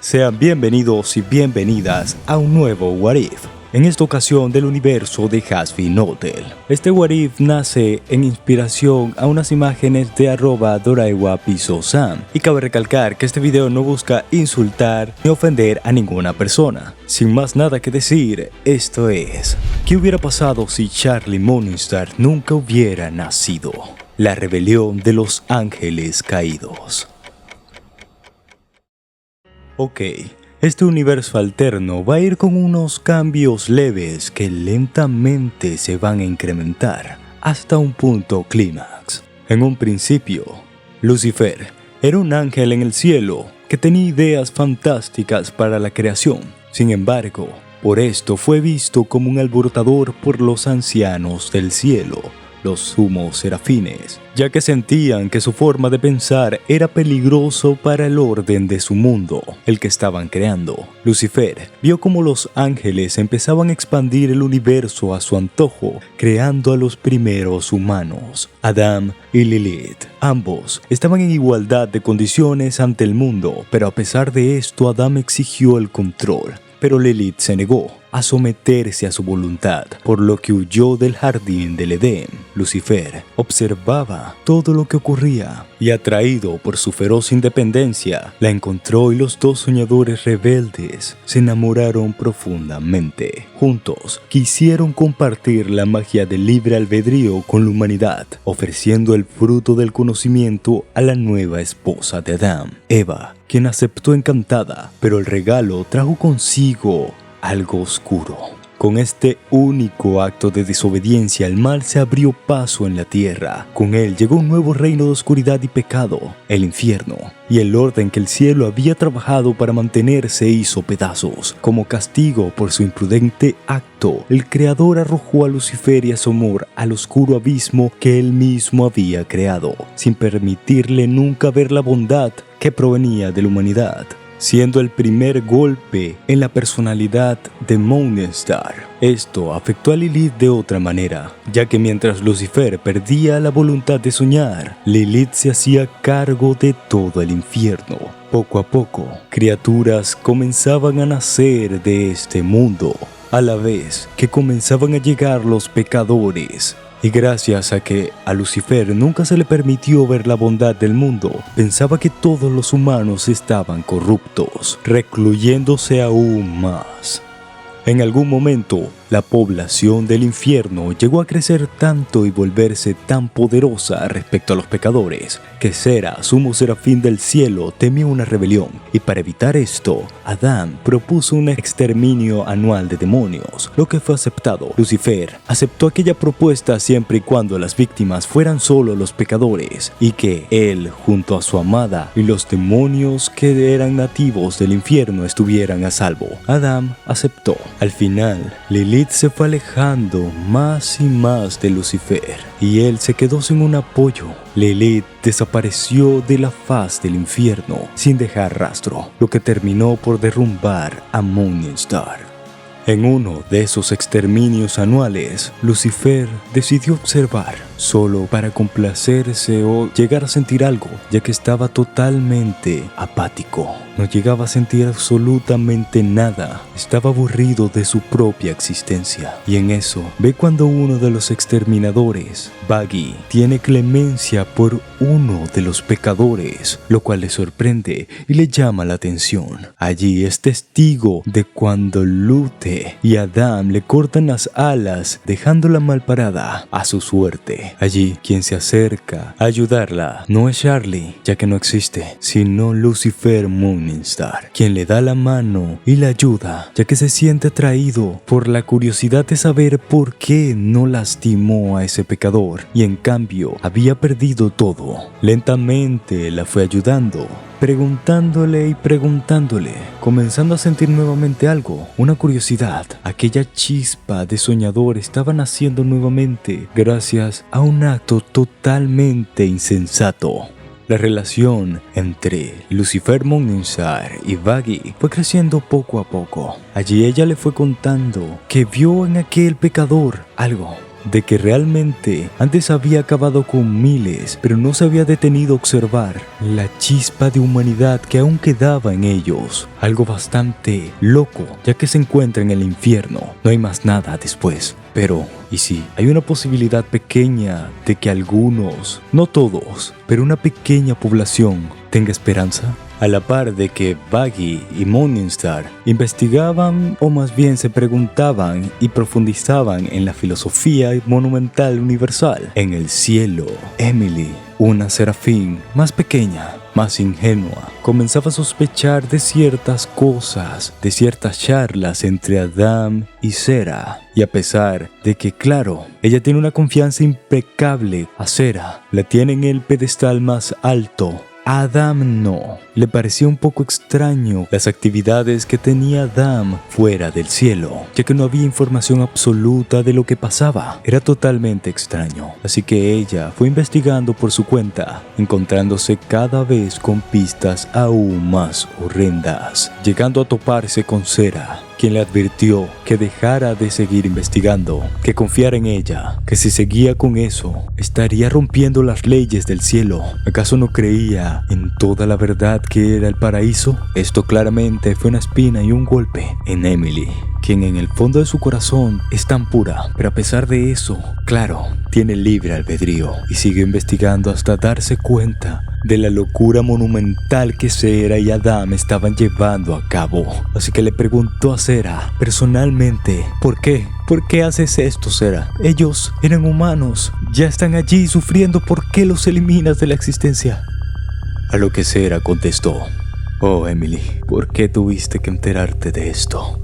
Sean bienvenidos y bienvenidas a un nuevo What If. En esta ocasión del universo de Hazbin Hotel. Este What If nace en inspiración a unas imágenes de @Doraiwa_Piso-san. Y cabe recalcar que este video no busca insultar ni ofender a ninguna persona. Sin más nada que decir, esto es: ¿qué hubiera pasado si Charlie Morningstar nunca hubiera nacido? La rebelión de los ángeles caídos. Ok, este universo alterno va a ir con unos cambios leves que lentamente se van a incrementar hasta un punto clímax. En un principio, Lucifer era un ángel en el cielo que tenía ideas fantásticas para la creación. Sin embargo, por esto fue visto como un alborotador por los ancianos del cielo, los sumos serafines, ya que sentían que su forma de pensar era peligroso para el orden de su mundo, el que estaban creando. Lucifer vio cómo los ángeles empezaban a expandir el universo a su antojo, creando a los primeros humanos, Adam y Lilith. Ambos estaban en igualdad de condiciones ante el mundo, pero a pesar de esto Adam exigió el control. Pero Lilith se negó a someterse a su voluntad, por lo que huyó del jardín del Edén. Lucifer observaba todo lo que ocurría y, atraído por su feroz independencia, la encontró y los dos soñadores rebeldes se enamoraron profundamente. Juntos quisieron compartir la magia del libre albedrío con la humanidad, ofreciendo el fruto del conocimiento a la nueva esposa de Adán, Eva, quien aceptó encantada, pero el regalo trajo consigo algo oscuro. Con este único acto de desobediencia, el mal se abrió paso en la tierra. Con él llegó un nuevo reino de oscuridad y pecado, el infierno, y el orden que el cielo había trabajado para mantener se hizo pedazos. Como castigo por su imprudente acto, el Creador arrojó a Lucifer y a su amor al oscuro abismo que él mismo había creado, sin permitirle nunca ver la bondad que provenía de la humanidad, siendo el primer golpe en la personalidad de Morningstar. Esto afectó a Lilith de otra manera, ya que mientras Lucifer perdía la voluntad de soñar, Lilith se hacía cargo de todo el infierno. Poco a poco, criaturas comenzaban a nacer de este mundo, a la vez que comenzaban a llegar los pecadores. Y gracias a que a Lucifer nunca se le permitió ver la bondad del mundo, pensaba que todos los humanos estaban corruptos, recluyéndose aún más. En algún momento, la población del infierno llegó a crecer tanto y volverse tan poderosa respecto a los pecadores, que Sera, sumo serafín del cielo, temió una rebelión, y para evitar esto, Adán propuso un exterminio anual de demonios, lo que fue aceptado. Lucifer aceptó aquella propuesta siempre y cuando las víctimas fueran solo los pecadores, y que él, junto a su amada y los demonios que eran nativos del infierno, estuvieran a salvo. Adán aceptó. Al final, Lilith se fue alejando más y más de Lucifer, y él se quedó sin un apoyo. Lilith desapareció de la faz del infierno sin dejar rastro, lo que terminó por derrumbar a Morningstar. En uno de esos exterminios anuales, Lucifer decidió observar, solo para complacerse o llegar a sentir algo, ya que estaba totalmente apático. No llegaba a sentir absolutamente nada, estaba aburrido de su propia existencia. Y en eso, ve cuando uno de los exterminadores, Baggy, tiene clemencia por uno de los pecadores, lo cual le sorprende y le llama la atención. Allí es testigo de cuando Lute y Adam le cortan las alas, dejándola mal parada a su suerte. Allí, quien se acerca a ayudarla no es Charlie, ya que no existe, sino Lucifer Morningstar, quien le da la mano y la ayuda, ya que se siente atraído por la curiosidad de saber por qué no lastimó a ese pecador, y en cambio había perdido todo. Lentamente la fue ayudando, preguntándole y preguntándole, comenzando a sentir nuevamente algo, una curiosidad. Aquella chispa de soñador estaba naciendo nuevamente gracias a un acto totalmente insensato. La relación entre Lucifer Morningstar y Baggy fue creciendo poco a poco. Allí ella le fue contando que vio en aquel pecador algo de que realmente antes había acabado con miles, pero no se había detenido a observar la chispa de humanidad que aún quedaba en ellos. Algo bastante loco, ya que se encuentra en el infierno. No hay más nada después. Pero, ¿y si hay una posibilidad pequeña de que algunos, no todos, pero una pequeña población tenga esperanza? A la par de que Baggy y Morningstar investigaban, o más bien se preguntaban y profundizaban en la filosofía monumental universal, en el cielo, Emily, una serafín más pequeña, más ingenua, comenzaba a sospechar de ciertas cosas, de ciertas charlas entre Adam y Sarah. Y a pesar de que, claro, ella tiene una confianza impecable a Sarah, la tiene en el pedestal más alto, a Adam no. Le parecía un poco extraño las actividades que tenía Adam fuera del cielo, ya que no había información absoluta de lo que pasaba. Era totalmente extraño, así que ella fue investigando por su cuenta, encontrándose cada vez con pistas aún más horrendas, llegando a toparse con Sarah, quien le advirtió que dejara de seguir investigando, que confiara en ella, que si seguía con eso, estaría rompiendo las leyes del cielo. ¿Acaso no creía en toda la verdad que era el paraíso? Esto claramente fue una espina y un golpe en Emily, quien en el fondo de su corazón es tan pura, pero a pesar de eso, claro, tiene libre albedrío y sigue investigando hasta darse cuenta de la locura monumental que Sarah y Adam estaban llevando a cabo. Así que le preguntó a Sarah personalmente, ¿por qué? ¿Por qué haces esto, Sarah? Ellos eran humanos, ya están allí sufriendo, ¿por qué los eliminas de la existencia? A lo que Sarah contestó, oh Emily, ¿por qué tuviste que enterarte de esto?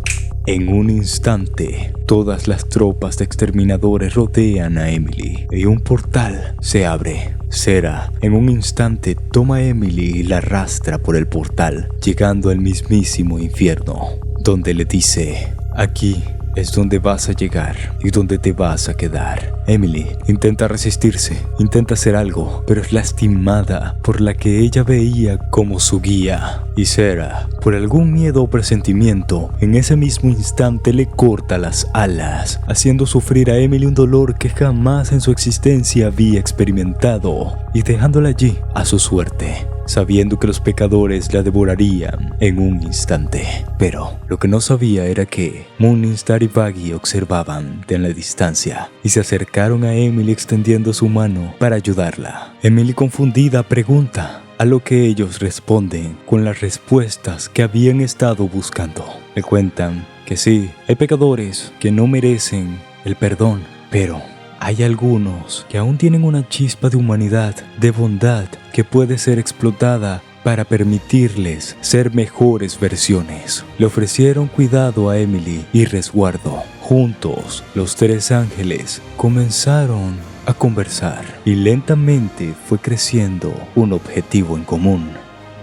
En un instante, todas las tropas de exterminadores rodean a Emily y un portal se abre. Sarah, en un instante, toma a Emily y la arrastra por el portal, llegando al mismísimo infierno, donde le dice, aquí es donde vas a llegar y donde te vas a quedar. Emily intenta resistirse, intenta hacer algo, pero es lastimada por la que ella veía como su guía. Y Sarah, por algún miedo o presentimiento, en ese mismo instante le corta las alas, haciendo sufrir a Emily un dolor que jamás en su existencia había experimentado, y dejándola allí a su suerte, sabiendo que los pecadores la devorarían en un instante. Pero lo que no sabía era que Morningstar y Baggy observaban de la distancia y se acercaron a Emily extendiendo su mano para ayudarla. Emily, confundida, pregunta, a lo que ellos responden con las respuestas que habían estado buscando. Le cuentan que sí, hay pecadores que no merecen el perdón, pero hay algunos que aún tienen una chispa de humanidad, de bondad, que puede ser explotada para permitirles ser mejores versiones. Le ofrecieron cuidado a Emily y resguardo. Juntos, los tres ángeles comenzaron a conversar y lentamente fue creciendo un objetivo en común: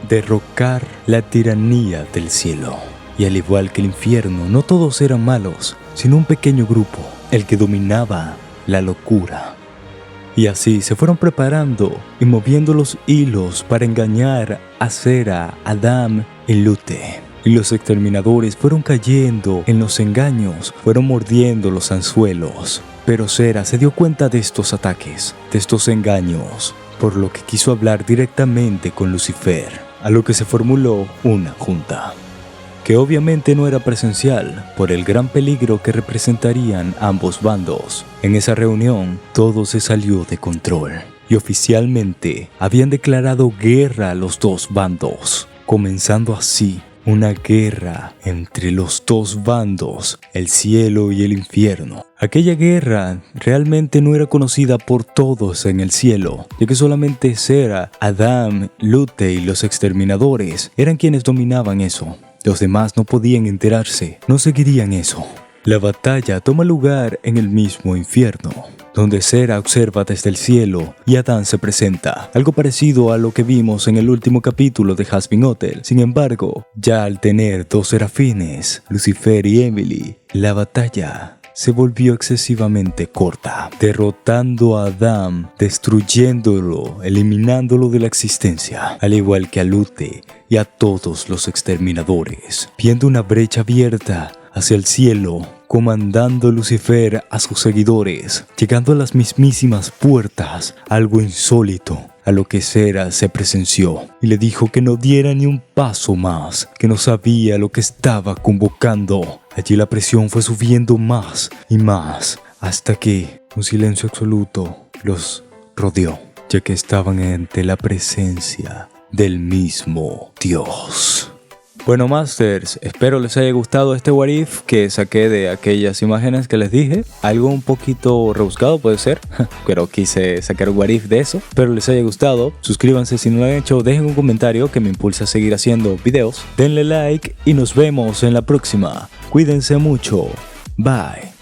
derrocar la tiranía del cielo. Y al igual que el infierno, no todos eran malos, sino un pequeño grupo, el que dominaba la locura. Y así se fueron preparando y moviendo los hilos para engañar a Sarah, Adam y Lute. Y los exterminadores fueron cayendo en los engaños, fueron mordiendo los anzuelos. Pero Sarah se dio cuenta de estos ataques, de estos engaños, por lo que quiso hablar directamente con Lucifer, a lo que se formuló una junta, que obviamente no era presencial por el gran peligro que representarían ambos bandos. En esa reunión todo se salió de control y oficialmente habían declarado guerra a los dos bandos, comenzando así una guerra entre los dos bandos, el cielo y el infierno. Aquella guerra realmente no era conocida por todos en el cielo, ya que solamente Sarah, Adam, Lute y los exterminadores eran quienes dominaban eso. Los demás no podían enterarse, no seguirían eso. La batalla toma lugar en el mismo infierno, donde Sarah observa desde el cielo y Adán se presenta, algo parecido a lo que vimos en el último capítulo de Hazbin Hotel. Sin embargo, ya al tener dos serafines, Lucifer y Emily, la batalla se volvió excesivamente corta, derrotando a Adam, destruyéndolo, eliminándolo de la existencia, al igual que a Lute y a todos los exterminadores. Viendo una brecha abierta, hacia el cielo, comandando Lucifer a sus seguidores, llegando a las mismísimas puertas. Algo insólito a lo que Sera se presenció y le dijo que no diera ni un paso más, que no sabía lo que estaba convocando. Allí la presión fue subiendo más y más, hasta que un silencio absoluto los rodeó, ya que estaban ante la presencia del mismo Dios. Bueno, Masters, espero les haya gustado este What If que saqué de aquellas imágenes que les dije. Algo un poquito rebuscado puede ser, pero quise sacar un What If de eso. Espero les haya gustado. Suscríbanse si no lo han hecho, dejen un comentario que me impulsa a seguir haciendo videos. Denle like y nos vemos en la próxima. Cuídense mucho. Bye.